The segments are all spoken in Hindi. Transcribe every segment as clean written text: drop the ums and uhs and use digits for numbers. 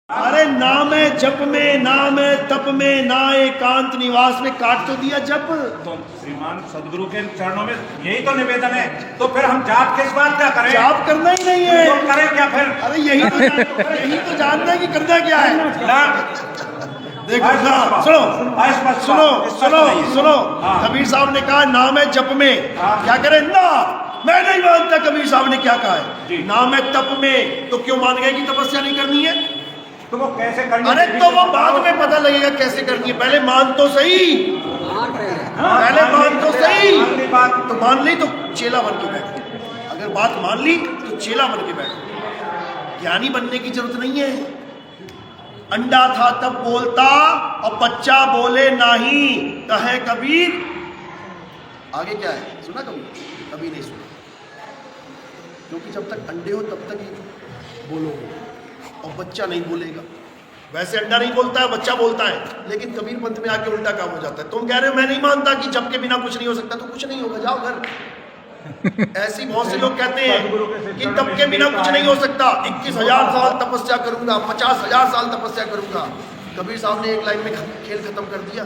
अरे नाम है जप में, नाम है तप में, ना एकांत निवास में, काट तो दिया जप। तो श्रीमान सदगुरु के चरणों में यही तो निवेदन है, तो फिर हम जाप किस बात का करें? जाप करना ही नहीं है तो करें क्या फिर? अरे यही तो जानना है कि करना क्या है ना। देखो ना, सुनो कबीर साहब ने कहा नाम है जप में, क्या करें ना। मैं नहीं मानता कबीर साहब ने क्या कहा है, नाम है तप में। तो क्यों मान गए कि तपस्या नहीं करनी है? तो वो कैसे करनी? अरे तो वो बाद में पता लगेगा कैसे करनी है, पहले मान तो सही, पहले मान तो सही। बात तो मान ली तो चेला बन के बैठ, अगर बात मान ली तो चेला बन के बैठ। ज्ञानी बनने की जरूरत नहीं है। अंडा था तब बोलता और बच्चा बोले नहीं, कहे कबीर। आगे क्या है सुना कभी नहीं सुना, क्योंकि जब तक अंडे हो तब तक ही बोलोगे और बच्चा नहीं बोलेगा। वैसे अंडा नहीं बोलता है, बच्चा बोलता है, लेकिन कबीर पंथ में आके उल्टा काम हो जाता है। तुम कह रहे हो मैं नहीं मानता कि जब के बिना कुछ नहीं हो सकता, तो कुछ नहीं होगा, जाओ घर। ऐसी बहुत से लोग कहते हैं कि तब के बिना कुछ नहीं हो सकता, 21,000 साल तपस्या करूंगा, 50,000 साल तपस्या करूंगा। कबीर साहब ने एक लाइन में खेल खत्म कर दिया।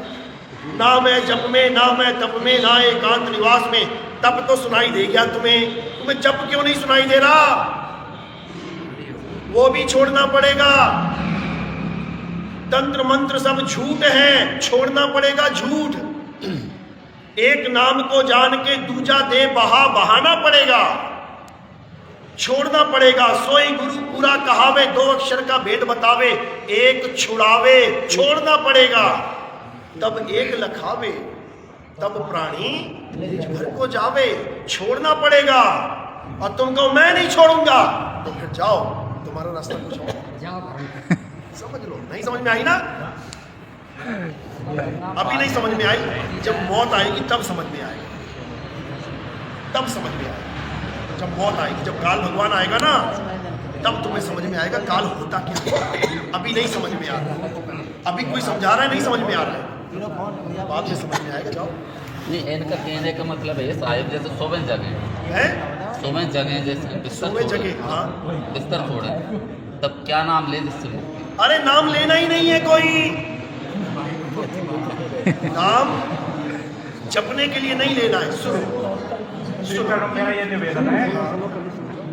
नाम है जप में, नाम है तप में, ना एकांत निवास में। तप तो सुनाई दे गया तुम्हें जप क्यों नहीं सुनाई दे रहा? वो भी छोड़ना पड़ेगा। तंत्र मंत्र सब झूठ है, छोड़ना पड़ेगा झूठ। एक नाम को जान के दूजा दे बहाना पड़ेगा, छोड़ना पड़ेगा। सोई गुरु पूरा कहावे, 2 अक्षर का भेद बतावे, एक छुड़ावे, छोड़ना पड़ेगा। तब एक लखावे, तब प्राणी घर को जावे, छोड़ना पड़ेगा। और तुम कहो मैं नहीं छोड़ूंगा, तो फिर जाओ, तुम्हारा रास्ता कुछ और। समझ लो, नहीं समझ में आई ना? अभी नहीं समझ में आई, जब मौत आएगी तब समझ में आएगी, तब समझ में आएगी। जब मौत आएगी, जब काल भगवान आएगा ना, तब तुम्हें समझ में आएगा काल होता क्या है। अभी नहीं समझ में आ रहा, अभी कोई समझा रहा है, नहीं समझ में आ रहा है, बाद में समझ में आएगा। जाओ। नहीं, इनका कहने का मतलब है साहिब जैसे 100 जगह है, 100 जगह जैसे बिस्तर जगह, हाँ बिस्तर छोड़े, तब क्या नाम ले जिससे? अरे नाम लेना ही नहीं है कोई, नाम जपने के लिए नहीं लेना है। सुनो, मेरा ये निवेदन है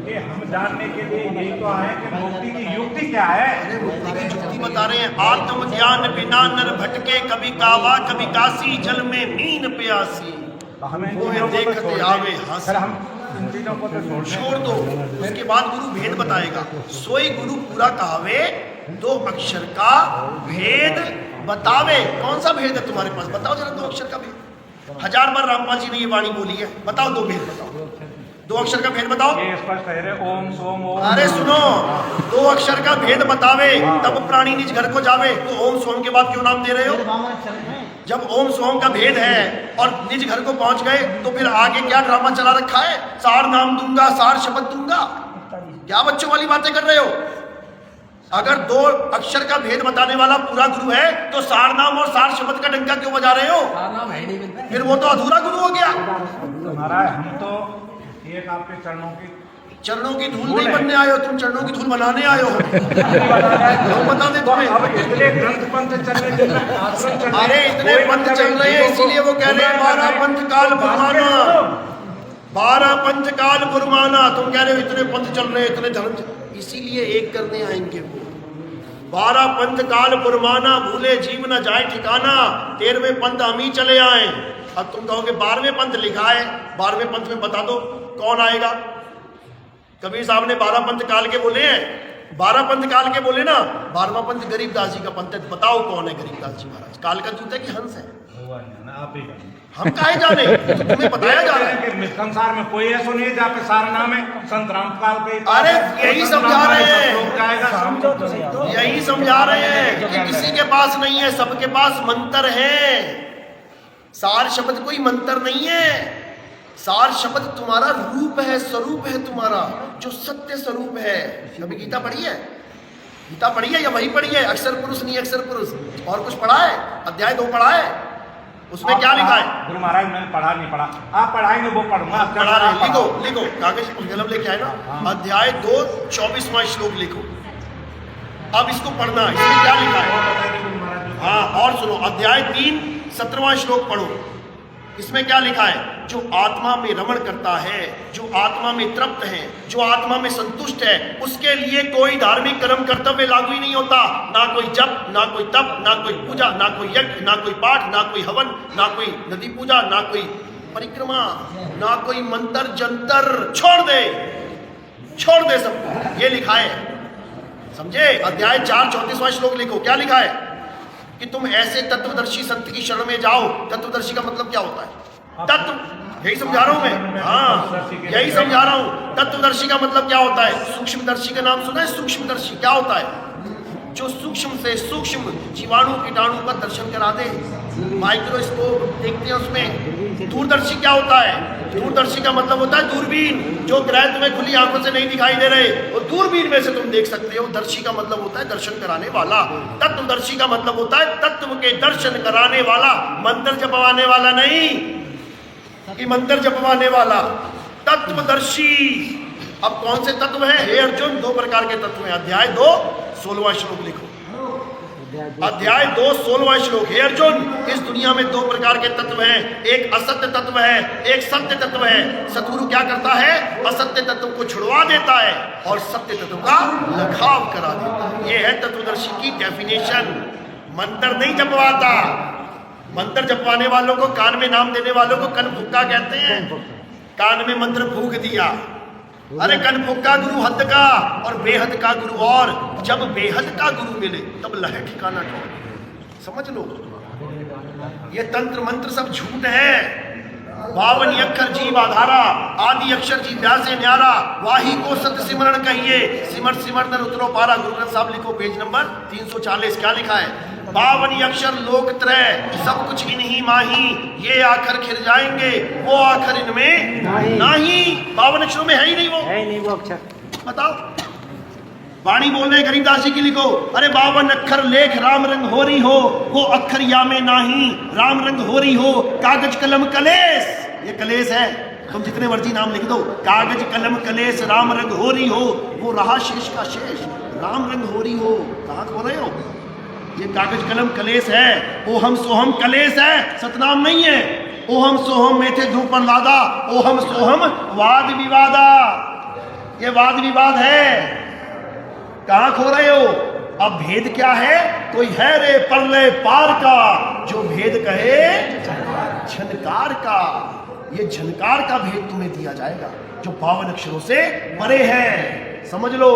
कि हम जानने के लिए यही तो आए कि मुक्ति की युक्ति क्या है। अरे मुक्ति की युक्ति बता रहे हैं। आत्मज्ञान बिना नर भटके, कभी कावा कभी काशी, जल में मीन प्यासी, हमें देखते आवे हाथ। हम इन चीजों को तो छोड़ दो। उसके बाद गुरु भेद बताएगा। सोई गुरु पूरा कहावे, 2 अक्षर का भेद बतावे। कौन सा भेद है तुम्हारे पास? बताओ जरा 2 अक्षर का भेद। 1000 बार रामपाल जी ने ये वाणी बोली है, बताओ 2 भेद बताओ, 2 अक्षर का भेद बताओ। ये स्पष्ट है, ओम सोम ओम। अरे सुनो, 2 अक्षर का भेद बतावे, तब प्राणी निज घर को जावे। तो ओम सोम के बाद क्यों नाम दे रहे हो? जब ओम सोम का भेद है और निज घर को पहुंच गए, तो फिर आगे क्या ड्रामा चला रखा है? सार नाम दूंगा, सार शब्द दूंगा। क्या बच्चों वाली बातें कर रहे हो? अगर 2 अक्षर का भेद बताने वाला पूरा गुरु है, तो सार नाम और सार शब्द का डंका क्यों बजा रहे हो? फिर वो तो अधूरा गुरु हो गया। महाराज हम तो एक आपके चरणों की धूल नहीं बनने आए हो, तुम चरणों की धूल बनाने आए हो। हम बता दें तुम्हें। इतने ग्रंथ पंथ चल रहे, अरे इतने पंथ चल रहे हैं, इसीलिए वो कह रहे हैं 12 पंथ काल फुरमाना, 12 पंथ काल फुरमाना। तुम कह रहे हो इतने पंथ चल रहे हैं, इतने धर्म, इसीलिए एक करने आएंगे वो। 12 पंथ काल फुरमाना, भूले जीव न जाए ठिकाना, 13वें पंथ हम ही चले आए। अब तुम कहोगे 12वें पंथ लिखा है, 12वें पंथ में बता दो कौन आएगा। कबीर साहब ने 12 पंथ काल के बोले हैं, 12 पंथ काल के बोले ना। 12वां पंथ गरीबदास जी का पंथ है। बताओ कौन है गरीबदास जी महाराज? काल का दूत है कि हंस है? आप ही हम काहे जाने, तो तुम्हें बताया जा रहा है कि संसार में कोई ऐसा नहीं है जहाँ पे सारा नाम है। संत रामपाल के अरे यही समझा रहे हैं, यही समझा रहे हैं कि किसी के पास नहीं है, सबके पास मंत्र है। सार शब्द कोई मंत्र नहीं है। सार शब्द तुम्हारा रूप है, स्वरूप है तुम्हारा, जो सत्य स्वरूप है। कभी गीता पढ़ी है? गीता पढ़ी है या वही पढ़ी है? अक्षर पुरुष नहीं अक्षर पुरुष, और कुछ पढ़ा है? अध्याय 2 पढ़ा है? उसमें क्या लिखा है? गुरु महाराज मैंने पढ़ा नहीं पढ़ा, आप पढ़ाएंगे वो पढ़ूंगा। पढ़ा रहे, लिखो कागज कलम लेके आए ना। अध्याय 2 24वां श्लोक लिखो। अब इसको पढ़ना, इसमें क्या लिखा है? हाँ, और सुनो, अध्याय 3 17वां श्लोक पढ़ो। इसमें क्या लिखा है? जो आत्मा में रमण करता है, जो आत्मा में तृप्त है, जो आत्मा में संतुष्ट है, उसके लिए कोई धार्मिक कर्म कर्तव्य लागू ही नहीं होता। ना कोई जप, ना कोई तप, ना कोई पूजा, ना कोई यज्ञ, ना कोई पाठ, ना कोई हवन, ना कोई नदी पूजा, ना कोई परिक्रमा, ना कोई मंत्र जंतर, छोड़ दे सबको। ये लिखा है, समझे? अध्याय 4 34वां श्लोक लिखो। क्या लिखा है? कि तुम ऐसे तत्वदर्शी संत की शरण में जाओ। तत्वदर्शी का मतलब क्या होता है? तत्व, यही समझा रहा हूं मैं। हाँ, यही समझा रहा हूं। तत्वदर्शी का मतलब क्या होता है? सूक्ष्मदर्शी का नाम सुना है? सूक्ष्मदर्शी क्या होता है? जो सूक्ष्म से सूक्ष्म जीवाणु कीटाणु का दर्शन करा दे। माइक्रोस्कोप देखते हैं उसमें। दूरदर्शी क्या होता है? दूरदर्शी का मतलब होता है दूरबीन। जो ग्रह तुम्हें खुली आंखों से नहीं दिखाई दे रहे, वो दूरबीन में से तुम देख सकते हो। दर्शी का मतलब होता है दर्शन कराने वाला। तत्वदर्शी का मतलब होता है तत्व के दर्शन कराने वाला, मंत्र जपवाने वाला नहीं कि मंत्र जपवाने वाला। तत्वदर्शी। अब कौन से तत्व है? हे अर्जुन, 2 प्रकार के तत्व हैं। अध्याय 2 16वां श्लोक लिखो। अध्याय 2 16वां श्लोक। हे अर्जुन, इस दुनिया में 2 प्रकार के तत्व हैं। एक असत्य तत्व है, एक सत्य तत्व है। सतगुरु क्या करता है? असत्य तत्व को छुड़वा देता है और सत्य तत्व का लखाव करा देता है। ये है तत्वदर्शी की डेफिनेशन। मंत्र नहीं जपवाता। मंत्र जपवाने वालों को, कान में नाम देने वालों को कन फुक्का कहते हैं। कान में मंत्र फूंक दिया। अरे कन फुक्का गुरु हद का और बेहद का गुरु और। जब बेहद का गुरु मिले तब लह ठिकाना ठोक। समझ लो, ये तंत्र मंत्र सब झूठ है। 52 अक्षर जीव आधारा, आदि अक्षर जी व्यासे न्यारा, वाही को सत सिमरण कहिए, सिमर सिमर नर उतरो पारा। गुरु ग्रंथ साहब लिखो, पेज नंबर 340। क्या लिखा है? 52 अक्षर लोक त्रय, सब कुछ इन्हीं माही, ये आखर खिर जाएंगे, वो आखर इनमें नहीं। 52 अक्षरों में है ही नहीं वो अक्षर। बताओ, वाणी बोल रहे गरीबदास जी की लिखो। अरे 52 अक्षर लेख राम रंग हो रही हो, वो अक्षर या में नाही, राम रंग हो रही हो। कागज कलम कलेस, ये कलेस है, तुम जितने मर्जी नाम लिख दो। कागज कलम कलेस राम रंग हो रही हो, वो रहा शेष का शेष, राम रंग हो रही हो। कहाँ खो रहे हो? ये कागज कलम कलेस है। ओहम सोहम कलेस है, सतनाम नहीं है। ओहम सोहम में थे ध्रुव प्रहलादा, ओहम सोहम वाद विवादा, ये वाद विवाद है। कहां खो रहे हो? अब भेद क्या है? कोई है रे परलय पार का, जो भेद कहे झनकार का। ये झनकार का भेद तुम्हें दिया जाएगा जो 52 अक्षरों से परे है। समझ लो,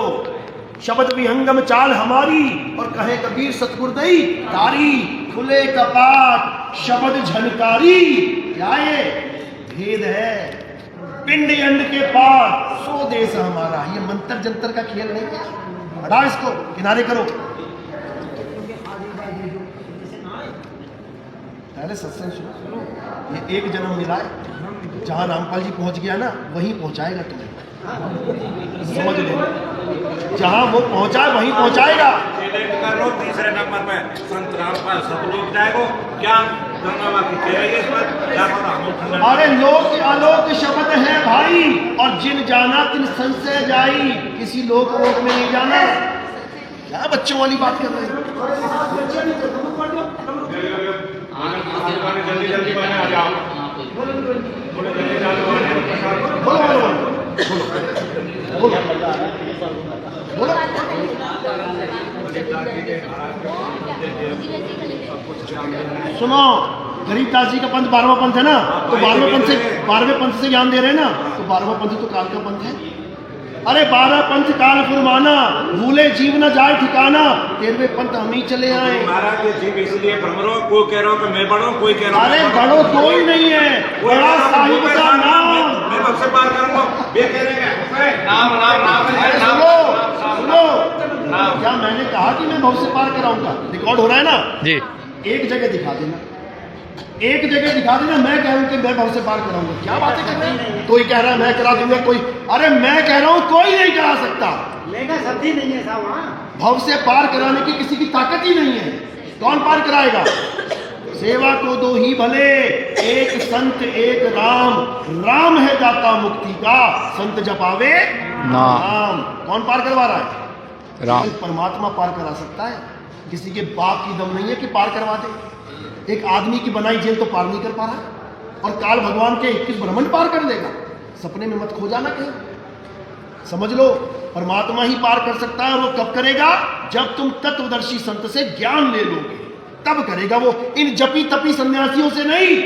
शब्द विहंगम चाल हमारी, और कहे कबीर सतगुरुदई कारी। खुले कपाट शब्द झनकारी, क्या ये भेद है? पिंड अंड के पार सो देश हमारा। ये मंत्र जंतर का खेल नहीं है। हटा इसको, किनारे करो। पहले सत्संग सुनो। ये एक जन्म मिला है, जहां रामपाल जी पहुंच गया ना, वहीं पहुंचाएगा तुम्हें। समझ लो, जहां वो पहुंचा वहीं पहुंचाएगा। तीसरे नंबर पे संत रामपाल सतलोक जाएगा। क्या गंगा की कहेगी इस पर? अरे लोक आलोक शब्द है भाई, और जिन जाना तिन संशय जाई। किसी लोक वोक में नहीं जाना। क्या बच्चों वाली बात कर रहे हैं? जल्दी जल्दी आ जाओ। बोलो। सुनो, गरीबदास जी का पंथ 12वां पंथ है ना, तो 12वें पंथ से ज्ञान दे रहे हैं ना, तो 12वां पंथ तो काल का पंथ है। अरे 12 पंथ काल फुरमाना, भूले जीव न जाए ठिकाना। 13वें पंथ हम ही चले आए। महाराज, ये जीव इसलिए भ्रम रहो, कोई कह रहा हो कि मैं बड़ो, कोई कह रहा हो अरे बड़ो कोई नहीं है, बड़ा साहिब का नाम। मैं सबसे बात करूंगा, ये कह रहे हैं नाम नाम नाम। सुनो, क्या मैंने कहा कि मैं भव से पार कराऊंगा? रिकॉर्ड हो रहा है ना जी। एक जगह दिखा देना, एक जगह दिखा देना, मैं कह रहा हूं कि मैं भव से पार कराऊंगा। क्या बातें कर रहे हैं? कोई कह रहा है मैं करा दूंगा, कोई, अरे मैं कह रहा हूं कोई नहीं करा सकता। लेगा शब्द ही नहीं है साहब। भव से पार कराने की किसी की ताकत ही नहीं है। कौन पार कराएगा? सेवा को दो ही भले, एक संत एक राम, राम है दाता मुक्ति का, संत जपावे नाम। कौन पार करवा रहा है? राम परमात्मा पार करा सकता है, किसी के बाप की दम नहीं है कि पार करवा दे। एक आदमी की बनाई जेल तो पार नहीं कर पा रहा, और काल भगवान के 21 ब्रह्मांड पार कर देगा। सपने में मत खो जाना कहीं, समझ लो परमात्मा ही पार कर सकता है। और वो कब करेगा? जब तुम तत्वदर्शी संत से ज्ञान ले लोगे, तब करेगा वो। इन जपी तपी सन्यासियों से नहीं।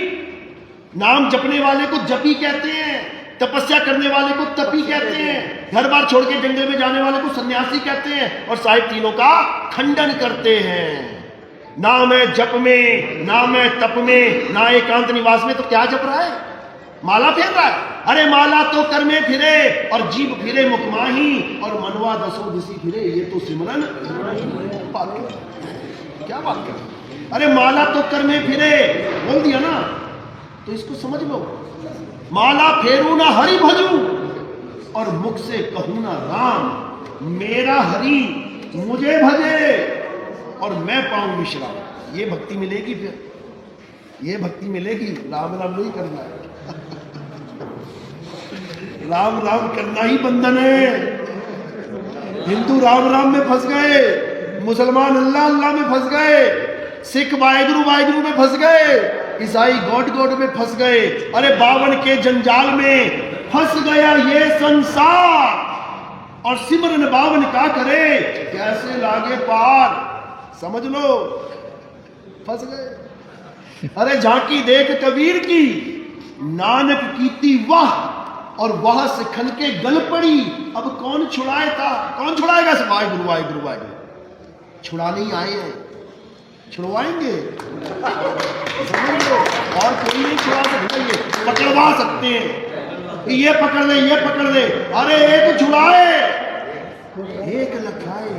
नाम जपने वाले को जपी कहते हैं, तपस्या करने वाले को तपी कहते हैं, घर बार छोड़ के जंगल में जाने वाले को सन्यासी कहते हैं। और साहिब तीनों का खंडन करते हैं। ना मैं जप में, ना मैं तप में, ना एकांत निवास में। तो क्या जप रहा है? माला फेर रहा है। अरे माला तो कर में फिरे, और जीव फिरे मुख माही, और मनवा दसों दिशी फिरे। ये तो सिमरन बात कर, क्या बात कर। अरे माला तो कर में फिरे बोल दिया ना, तो इसको समझ लो। माला फेरू ना हरि भजू, और मुख से कहूं ना राम। मेरा हरि मुझे भजे, और मैं पाऊं विश्राम। ये भक्ति मिलेगी, फिर ये भक्ति मिलेगी। राम राम नहीं करना है, राम राम करना ही बंधन है। हिंदू राम राम में फंस गए, मुसलमान अल्लाह अल्लाह में फंस गए, सिख वाहेगुरु वाहेगुरु में फंस गए, ईसाई गॉड गॉड में फंस गए। अरे बावन के जंजाल में फंस गया ये संसार, और सिमरन बावन का करे कैसे लागे पार। समझ लो फंस गए। अरे झांकी देख कबीर की, नानक कीती वाह, और वह सिखन के गल पड़ी। अब कौन छुड़ाए था? कौन छुड़ाएगा? सब वाहेगुरु वाहेगुरु वाहेगुरु। छुड़ाने ही आए हैं, छुड़वाएंगे। समझ लो, और कोई नहीं छुड़ा सकता। ये पकड़वा सकते हैं, ये पकड़ ले, ये पकड़ ले। अरे एक छुड़ाए, एक लखाए।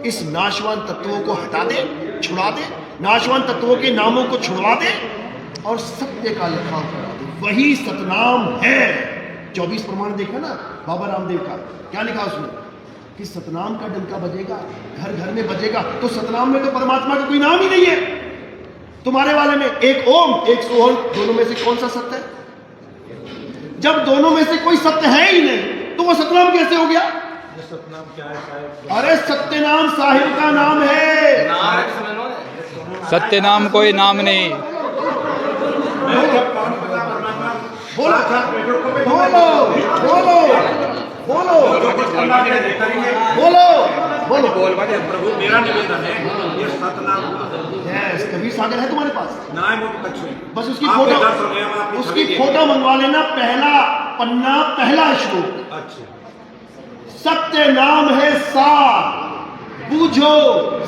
इस नाशवान तत्वों को हटा दे, छुड़ा दे, नाशवान तत्वों के नामों को छुड़वा दे, और सत्य का लिखा करा दे। वही सतनाम है। 24 प्रमाण देखा ना बाबा रामदेव का, क्या लिखा उसमें कि सतनाम का डंका बजेगा, घर घर में बजेगा। तो सतनाम में तो परमात्मा का कोई नाम ही नहीं है। तुम्हारे वाले में एक ओम, एक सोहम, दोनों में से कौन सा सत्य है? जब दोनों में से कोई सत्य है ही नहीं, तो वो सतनाम कैसे हो गया? सतनाम क्या है साहब? अरे सत्यनाम साहिब का नाम है। सत्य नाम कोई नाम नहीं। बोलो बोलो बोलो बोलो बोलो बोलो। प्रभु मेरा निवेदन है, ये सतनाम यस, कबीर सागर है तुम्हारे पास? ना है मुझे कुछ नहीं। बस उसकी आपके फोटो, दर्शन है, हम आपकी उसकी छवि फोटो मंगवा लेना। पहला पन्ना, पहला श्लोक। अच्छा, सत्य नाम है सार, बूझो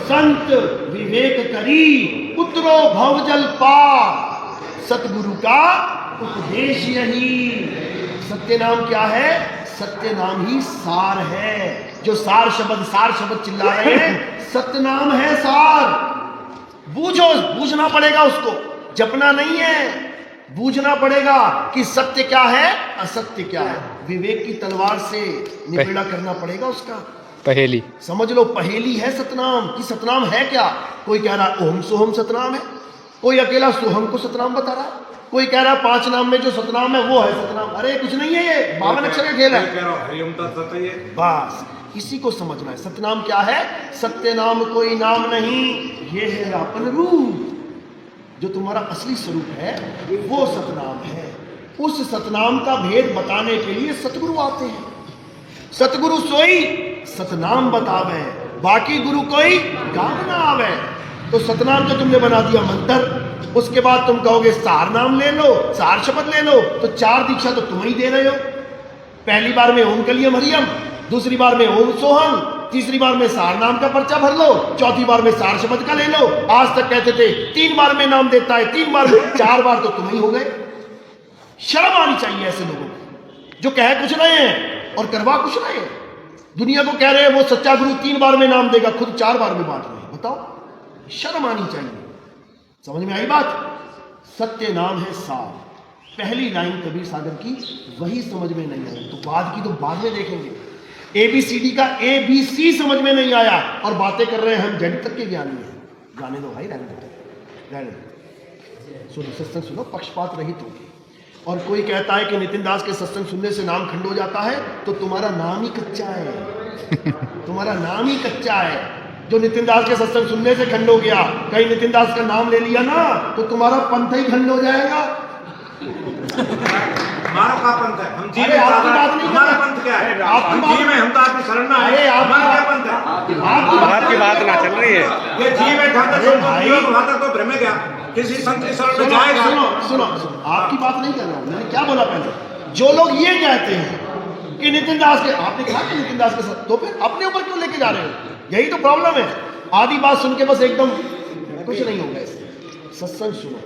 संत विवेक करी, उतरो भवजल पार। सतगुरु का उपदेश यही। सत्य नाम क्या है? सत्य नाम ही सार है। जो सार शब्द चिल्ला रहे हैं, सत्य नाम है सार। बूझो, बूझना पड़ेगा उसको, जपना नहीं है, बूझना पड़ेगा कि सत्य क्या है, असत्य क्या है। विवेक की तलवार से निबेड़ा करना पड़ेगा उसका। पहेली समझ लो, पहेली है सतनाम। कि सतनाम है क्या? कोई कह रहा ओम सोहम सतनाम है, कोई अकेला सोहम को सतनाम बता रहा, कोई कह रहा 5 नाम में जो सतनाम है वो है सतनाम। अरे कुछ नहीं है, ये 52 अक्षर का खेल है। कह रहा हूं हरिओम तत्सत है। बस इसी को समझना है। सतनाम क्या है? सत्य नाम कोई नाम नहीं, ये है अपन रूप। जो तुम्हारा असली स्वरूप है वो सतनाम है। उस सतनाम का भेद बताने के लिए सतगुरु आते हैं। सतगुरु सोई सतनाम बतावे, बाकी गुरु कोई काम ना आवे। तो सतनाम तो तुमने बना दिया मंत्र। उसके बाद तुम कहोगे सार नाम ले लो, सार शपथ ले लो। तो 4 दीक्षा तो तुम ही दे रहे हो। पहली बार में ओम कलियम हरियम, दूसरी बार में ओम सोहम, तीसरी बार में सार नाम का पर्चा भर लो, चौथी बार में सार शब्द का ले लो। आज तक कहते थे 3 बार में नाम देता है, 3 बार में, 4 बार तो तुम ही हो गए। शर्म आनी चाहिए ऐसे लोगों को जो कह कुछ रहे हैं और करवा कुछ रहे हैं। दुनिया को कह रहे हैं वो सच्चा गुरु 3 बार में नाम देगा, खुद 4 बार में बांट रहे हैं। बताओ, शर्म आनी चाहिए। समझ में आई बात? सत्य नाम है सार। पहली लाइन कबीर सागर की वही समझ में नहीं आई, तो बाद की तो बाद में देखेंगे। ABCD का ABC समझ में नहीं आया और बातें कर रहे हैं हम जेड तक के ज्ञानी हैं। जाने दो भाई, रहने दो। सुनो, सत्संग सुनो, पक्षपात रहित होगी। और कोई कहता है कि नितिन दास के सत्संग सुनने से नाम खंड हो जाता है, तो तुम्हारा नाम ही कच्चा है। तुम्हारा नाम ही कच्चा है। जो नितिन दास के सत्संग सुनने से खंड हो गया, कहीं नितिन दास का नाम ले लिया ना तो तुम्हारा पंथ ही खंड हो जाएगा। हमारा का पंथ है, हम जी में आपकी बात नहीं, हमारा पंथ क्या है? हम जी में, हम तो आपकी शरण में आए। हमारा क्या पंथ है? आपकी बात ना चल रही है। ये जी में जहाँ तक वहाँ तक तो भ्रम गया, किसी संत की शरण में जाएगा। सुनो, आपकी बात नहीं कर रहा हूं, मैंने क्या बोला पहले। जो लोग ये कहते हैं कि नितिन दास के, आपने कहा कि नितिन दास के साथ, तो फिर अपने ऊपर क्यों लेके जा रहे हो? यही तो प्रॉब्लम है। आधी बात सुन के बस एकदम कुछ नहीं होगा। सत्संग सुनो,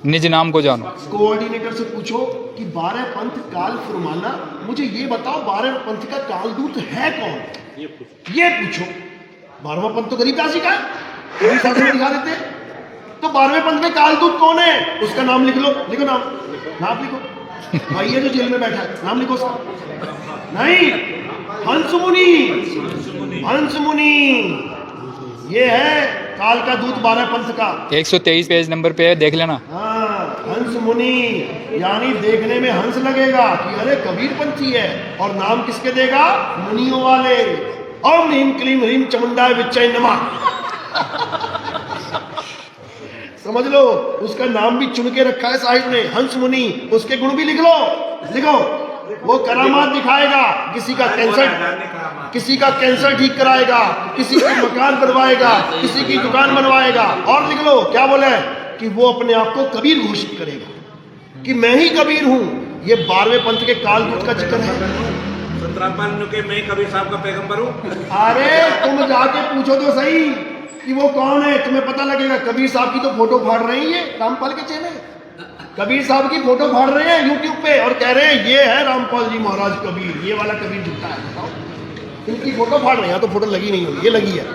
निज नाम को जानो। कोऑर्डिनेटर से पूछो कि 12 पंथ काल फरमाना, मुझे ये बताओ 12 पंथ का कालदूत है कौन? ये पूछो। 12वां पंथ तो गरीबदास जी का है, गरीबदास जी दिखा देते हैं। तो 12वें पंथ में कालदूत कौन है? उसका नाम लिख लो, लिखो नाम लिखो। भाई ये जो जेल में बैठा है, नाम लिखो उसका। नहीं, हंस मुनि ये है काल का दूत 12 पंथ का। 123 पेज नंबर पे है, देख लेना। हाँ, हंस मुनि, यानी देखने में हंस लगेगा कि अरे कबीर पंथी है, और नाम किसके देगा? मुनियों वाले। ओम ह्रीम क्लीम ह्रीम चमुंडाय विच्चय नमः। समझ लो, उसका नाम भी चुन के रखा है साहिब ने, हंस मुनि। उसके गुण भी लिख लो, लिखो। वो करामात दिखाएगा, किसी का कैंसर ठीक कराएगा, किसी का मकान बनवाएगा, किसी की दुकान बनवाएगा। और लिख लो क्या बोला है कि वो अपने आप को कबीर घोषित करेगा कि मैं ही कबीर हूं। ये 12वें पंथ के कालदूत का जिक्र है। के मैं कबीर साहब का पैगंबर हूँ। अरे तुम जाके पूछो तो सही कि वो कौन है, तुम्हें पता लगेगा। कबीर साहब की तो फोटो फाड़ रही है रामपाल के चेले, कबीर साहब की फोटो फाड़ रहे हैं यूट्यूब पे और कह रहे हैं ये है रामपाल जी महाराज कबीर, ये वाला कबीर झूठा है। बताओ, इनकी फोटो फाड़ रहे हैं, तो फोटो लगी नहीं होगी, ये लगी है।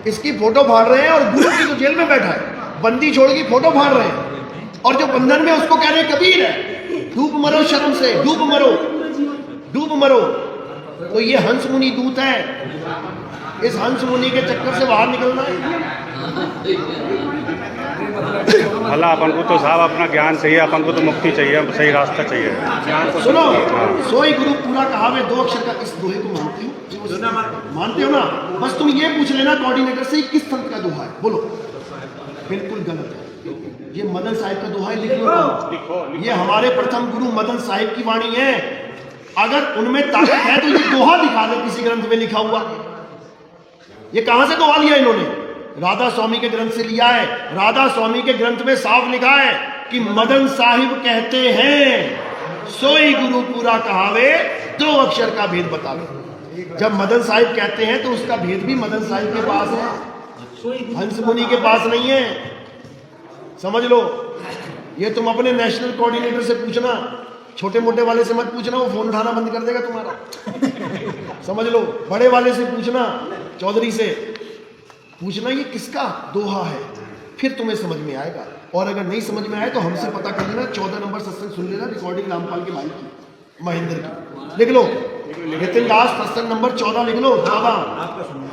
इसकी फोटो फाड़ रहे हैं और गुरु की जो जेल में बैठा है बंदी छोड़ की फोटो फाड़ रहे हैं, और जो बंधन में उसको कह रहे हैं कबीर है। डूब मरो शर्म से, डूब मरो। तो ये हंस मुनि दूत है। इस हंस मुनि के चक्कर से बाहर निकलना है। भला अपन को तो साहब अपना ज्ञान चाहिए, अपन को तो मुक्ति चाहिए, सही रास्ता चाहिए। सुनो, सोई गुरु पूरा कहावे 2 अक्षर का, इस दोहे को मानती हूँ? मानते हो ना? बस तुम ये पूछ लेना कोऑर्डिनेटर से किस संत का दोहा है, बोलो। बिल्कुल गलत है, ये मदन साहिब का दोहा है, लिख लो। ये हमारे प्रथम गुरु मदन साहिब की वाणी है। अगर उनमें ताकत है तो ये दोहा दिखा दे किसी ग्रंथ में लिखा हुआ। ये कहां से दोहा लिया इन्होंने? राधा स्वामी के ग्रंथ से लिया है। राधा स्वामी के ग्रंथ में साफ लिखा है कि मदन साहिब कहते हैं सोई गुरु पूरा कहावे 2 अक्षर का भेद बतावे। जब मदन साहिब कहते हैं तो उसका भेद भी मदन साहिब के पास है, हंस मुनि के पास नहीं है। समझ लो, ये तुम अपने नेशनल कोऑर्डिनेटर से पूछना, छोटे मोटे वाले से मत पूछना, वो फोन उठाना बंद कर देगा तुम्हारा। समझ लो, बड़े वाले से पूछना, चौधरी से पूछना ये किसका दोहा है, फिर तुम्हें समझ में आएगा। और अगर नहीं समझ में आए तो हमसे पता कर लेना। 14 नंबर सत्संग सुन लेना, रिकॉर्डिंग रामपाल के भाई की, महेंद्र की। लिख लो, नितिन दास सत्संग नंबर 14 लिख लो, 14।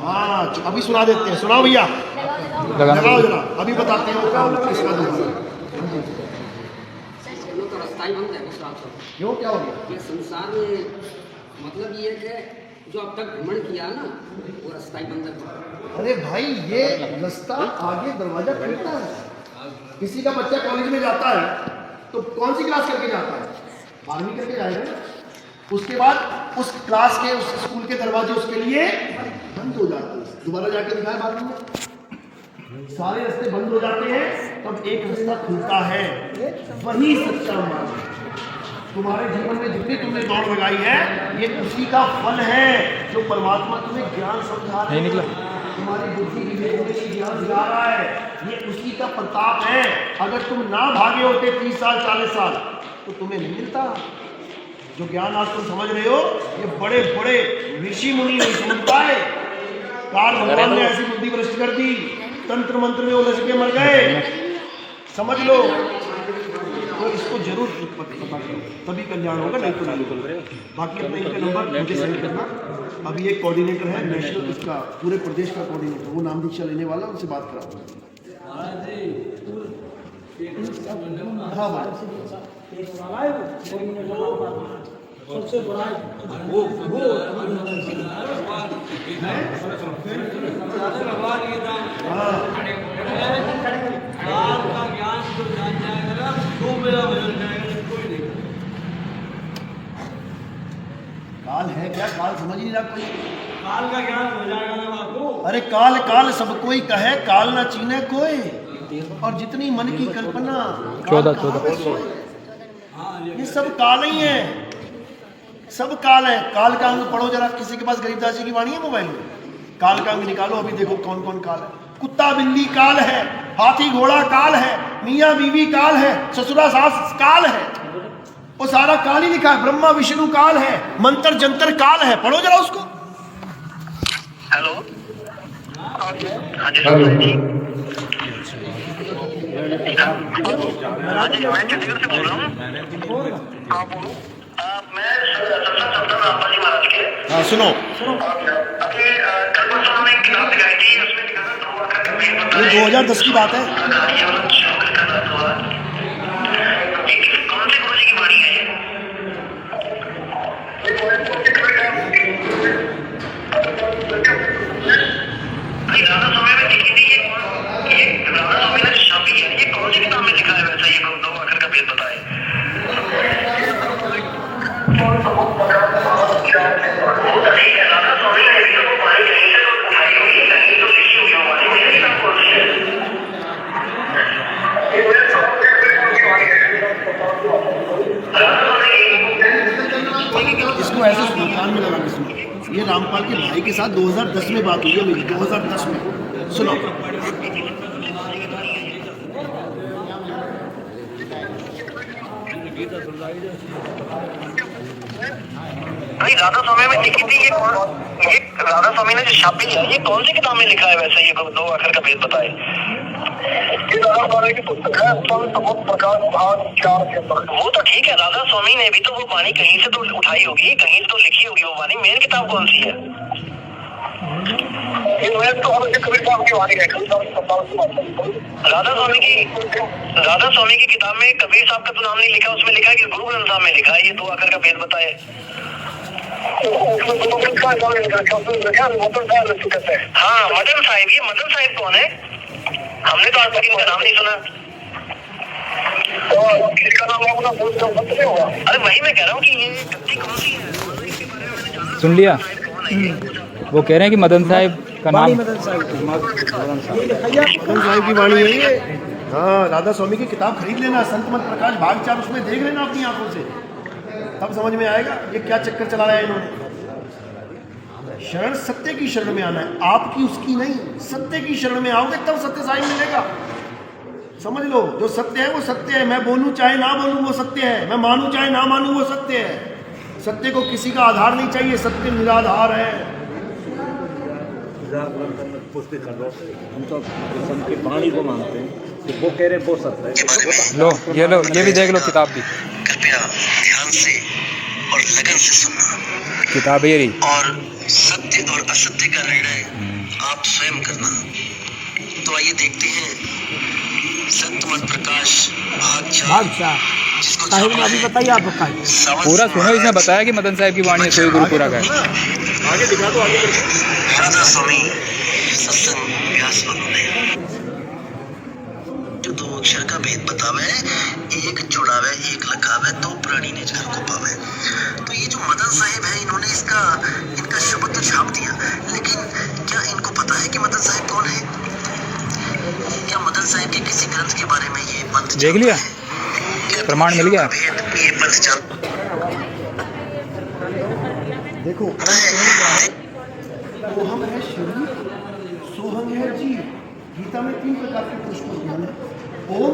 हाँ, अभी सुना देते हैं, सुनाओ भैया, लगाओ जरा, अभी बताते हैं किसका दोहा है। क्यों, क्या हो गया? संसार में मतलब ये है जो अब तक भ्रमण किया ना वो रास्ता ही बंद है। अरे भाई, ये रास्ता आगे दरवाजा खुलता है। किसी का बच्चा कॉलेज में जाता है तो कौन सी क्लास करके जाता है? 12वीं करके जाएगा ना। उसके बाद उस क्लास के, उस स्कूल के दरवाजे उसके लिए बंद हो जाते हैं। दोबारा जाके दिखाए 12वीं में, सारे रास्ते बंद हो जाते हैं, तब एक रास्ता खुलता है, वही सच्चा मार्ग है। तुम्हारे जीवन में जितनी तुमने दौड़ लगाई है, ये उसी का फल है जो परमात्मा तुम्हें ज्ञान समझा रहा है। तुम्हारी बुद्धि विवेक में ज्ञान दिला रहा है, ये उसी का प्रताप है। अगर तुम ना भागे होते 30 साल 40 साल तो तुम्हें नहीं मिलता जो ज्ञान आज तुम समझ रहे हो। ये बड़े बड़े ऋषि मुनि नहीं समझ पाए। काल भगवान ने ऐसी बुद्धि भ्रष्ट कर दी, तंत्र मंत्र में उलझ के मर गए। समझ लो, तो इसको जरूर पता करो, तभी कल्याण होगा, नहीं तो नहीं। बाकी अपने इनके नंबर मुझे सेंड करना। अभी एक कोऑर्डिनेटर है नेशनल, इसका पूरे प्रदेश का कोऑर्डिनेटर, वो नाम दीक्षा लेने वाला, उनसे बात कराओ। हाँ भाई, काल है क्या? काल समझ ही नहीं रहा कोई। काल का ज्ञान हो जाएगा ना आपको। अरे काल काल सब कोई कहे, काल ना चीने कोई। और जितनी मन की कल्पना, काल 14 कहाँ पे सोए? ये सब काल ही है, सब काल है। काल का अंग पढ़ो जरा, किसी के पास गरीबदास जी की वाणी है मोबाइल में? काल का अंग निकालो, अभी देखो कौन कौन काल है। कुत्ता बिल्ली काल है, हाथी घोड़ा काल है, मियाँ बीवी काल है, ससुरा सास काल है। वो सारा काल ही लिखा है। ब्रह्मा विष्णु काल है, मंत्र जंतर काल है। पढ़ो जरा उसको। हेलो। हाँ जी हाँ जी, मैं चंडीगढ़ से बोल रहा हूँ। हाँ बोलो। मैं रामपाल जी महाराज के। हाँ सुनो। अभी कल परसों में एक किताब दिखाई थी, उसमें लिखा था ये 2010 की बात है। कौन से गुरु जी की वाणी है ये? राधा स्वामी में लिखी थी ये राधा स्वामी ने छापी है, ये कौन सी किताब में लिखा है वैसा? ये दो अक्षर का भेद बताए। ठीक है, राधा स्वामी ने भी तो वो वाणी कहीं से तो उठाई हुई, कहीं तो लिखी हुई वो वाणी, मेरी किताब कौन सी है? इसको ऐसे सुनो, कान में लगा के सुनो। ये रामपाल के भाई के साथ 2010 में बात हुई है मेरी, 2010 में। सुनो। भाई राधा स्वामी में लिखी थी ये राधा स्वामी ने जो छापी है, ये कौन सी किताब में लिखा है वैसे? ये दो अक्षर का भेद बताए। ये राधा स्वामी की पुस्तक है, प्रकाश भाग 4 के अंदर। वो तो ठीक है, राधा स्वामी ने भी तो वो वाणी कहीं से तो उठाई होगी, कहीं से तो लिखी होगी वो वाणी। मेन किताब कौन सी है? तो कबीर साहब की वाणी है। राधा स्वामी की किताब में कबीर साहब का तो नाम नहीं लिखा, उसमें लिखा है कि गुरु ग्रंथ साहब में लिखा है ये दो अक्षर का भेद बताए। हाँ मदन साहिब, ये मदन साहिब कौन है? हमने तो आज तक इनका नाम नहीं सुना। किसका नाम होगा? अरे वही मैं कह रहा हूँ कि ये गद्दी कौन सी है? सुन लिया? वो कह रहे हैं कि मदन साहिब का नाम। मदन साहिब की वाणी है ये। हाँ, राधा स्वामी की किताब खरीद लेना, संत मत प्रकाश भाग 4, उसमें देख लेना अपनी आंखों से, तब समझ में आएगा ये क्या चक्कर चलाया है इन्होंने। शरण सत्य की शरण में आना है, आपकी उसकी नहीं। सत्य की शरण में आओगे तब सत्य साई मिलेगा। समझ लो, जो सत्य है वो सत्य है। मैं बोलूं चाहे ना बोलूं वो सत्य है, मैं मानूं चाहे ना मानूं वो सत्य है। सत्य को किसी का आधार नहीं चाहिए, सत्य निराधार है। हम तो संत की वाणी को मानते हैं, तो वो कह रहे हैं वो सत्य है। लो ये भी देख लो किताब भी। कृपया ध्यान से और लगन से सुनना। किताब ये रही। और सत्य और असत्य का निर्णय आप स्वयं करना। तो आइए देखते हैं संत मत प्रकाश भाग 4, जिसको अभी बताइए आप। पूरा सुनो, इसने बताया कि मदन साहिब की वाणी है, सोई गुरुपुरा का है। आगे दिखा दो, आगे राधा स्वामी सत्संग व्यास ने जो दो अक्षर का भेद बतावे, एक जुड़ावे एक लगावे, दो प्राणी ने घर को पावे। तो ये जो मदन साहिब है, इन्होंने इनका शब्द तो छाप दिया, लेकिन क्या इनको पता है कि मदन साहिब कौन है? क्या मदन साहिब के किसी ग्रंथ के बारे में ये पंथ देख लिया? प्रमाण मिल गया? ये पंथ चल देखो, ओहम है शरीर, सोहम है जीव। गीता में 3 प्रकार के पुरुष को ज्ञान है, ओम,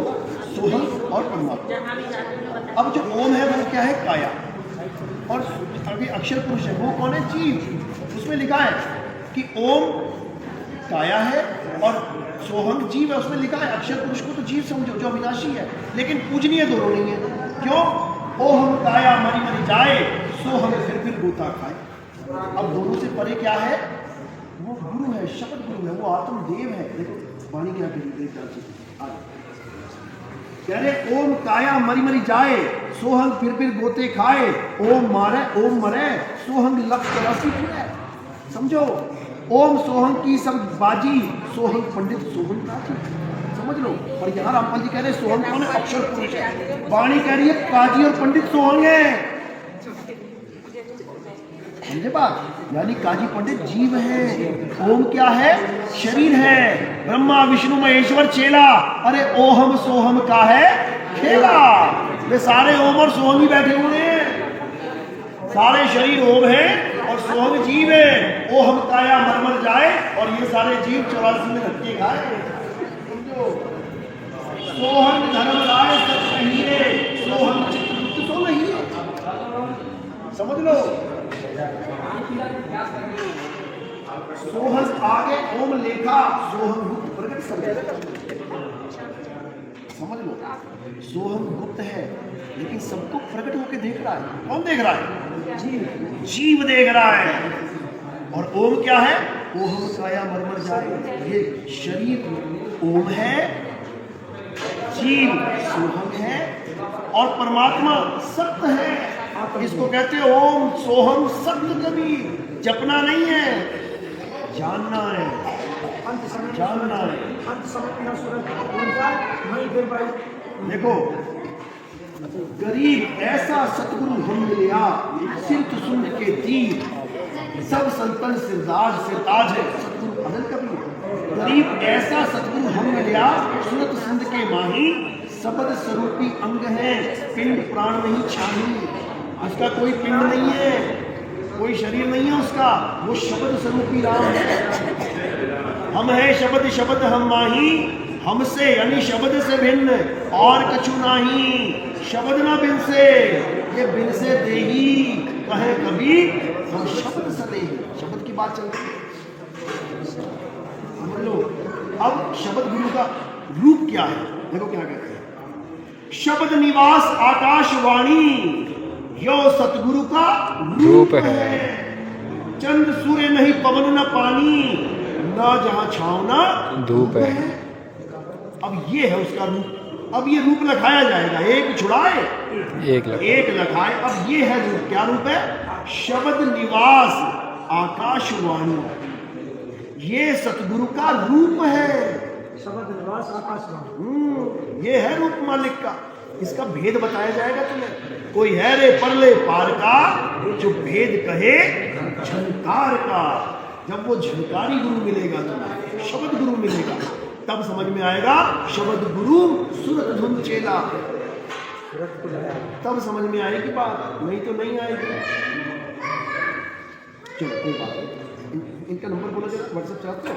सोहम और परमात्मा। अब जो ओम है वो क्या है? काया। और अभी अक्षर पुरुष है, वो कौन है? जीव। उसमें लिखा है कि ओम काया है और सोहम जीव है, उसमें लिखा है। अक्षर पुरुष को तो जीव समझो, जो अविनाशी है, लेकिन पूजनीय दोनों नहीं है। क्यों? ओहम काया मरी मरी जाए, सोहम फिर गोता खाए। अब दोनों से परे क्या है? वो गुरु है, शब्द गुरु है, वो आत्मदेव है। देखो वाणी क्या कही, कह रहे ओम काया मरी मरी जाए, सोहंग फिर गोते खाए, ओम मारे ओम मरे, सोहंग लक्ष राशि है। समझो, ओम सोहंग की सब बाजी, सोहंग पंडित सोहंग काजी। समझ लो। और यहाँ रामपाल जी कह रहे सोहंग कौन है? अक्षर पुरुष है। वाणी कह रही है काजी और पंडित सोहंग है। समझे बात? यानी काजी पंडित जीव है, ओम क्या है? शरीर है। ब्रह्मा विष्णु महेश्वर चेला, अरे ओहम सोहम का है खेला। ये सारे ओम और सोहम ही बैठे हुए हैं। सारे शरीर ओम है और सोहम जीव है। ओहम काया मरमर जाए, और ये सारे जीव 84 में धक्के खाए। समझो, सोहम धर्म राय सब कहिए, सोहम चित्रगुप्त तो नहीं है। समझ लो, सोहम आगे ओम लेखा, सोहम गुप्त प्रकट समझ लो। सोहम गुप्त है लेकिन सबको प्रकट होकर देख रहा है। कौन देख रहा है? जीव देख रहा है। और ओम क्या है? ओहम काया मरमर जाए, ये शरीर ओम है, जीव सोहम है, और परमात्मा सत्य है। इसको कहते हैं ओम सोहम सत्य। कभी जपना नहीं है, जानना है, जानना है। देखो, गरीब ऐसा सतगुरु हम मिलिया, सिर्फ सुन के दी, सब संतन सिरदाज सिरताज है। सतगुरु अदल कभी। गरीब ऐसा सतगुरु हम मिलिया, सुनत संत के माही, शब्द स्वरूपी अंग है, पिंड प्राण नहीं छाही। उसका कोई पिंड नहीं है, कोई शरीर नहीं है उसका, वो शब्द स्वरूपी राम है। हम है शब्द शब्द हम माही, हमसे यानी शब्द से भिन्न और कछु नाही। शब्द ना बिन से, ये बिन से देही कहे कभी, हम शब्द से देही। शब्द की बात चलती है, समझ लो। अब शब्द गुरु का रूप क्या है? देखो क्या कहते हैं, शब्द निवास आकाशवाणी, यो सतगुरु का रूप है। चंद्र सूर्य नहीं पवन न पानी, ना जहां छाव ना धूप है। अब ये है उसका रूप। अब ये रूप लखाया जाएगा, एक छुड़ाए एक लखाए। अब ये है रूप। क्या रूप है? शब्द निवास आकाशवाणी, ये सतगुरु का रूप है। शब्द निवास आकाशवाणी, ये है रूप मालिक का। इसका भेद बताया जाएगा तुम्हें। कोई है रे परले पार का, जो भेद कहे झंकार का। जब वो झंकारी गुरु मिलेगा तुम्हें, शब्द गुरु मिलेगा, तब समझ में आएगा शब्द गुरु सुरत धुन चेला। तब समझ में आएगी बात, नहीं तो नहीं आएगी। चलो कोई बात नहीं। इनका नंबर बोला जाए, व्हाट्सएप चाहते हो?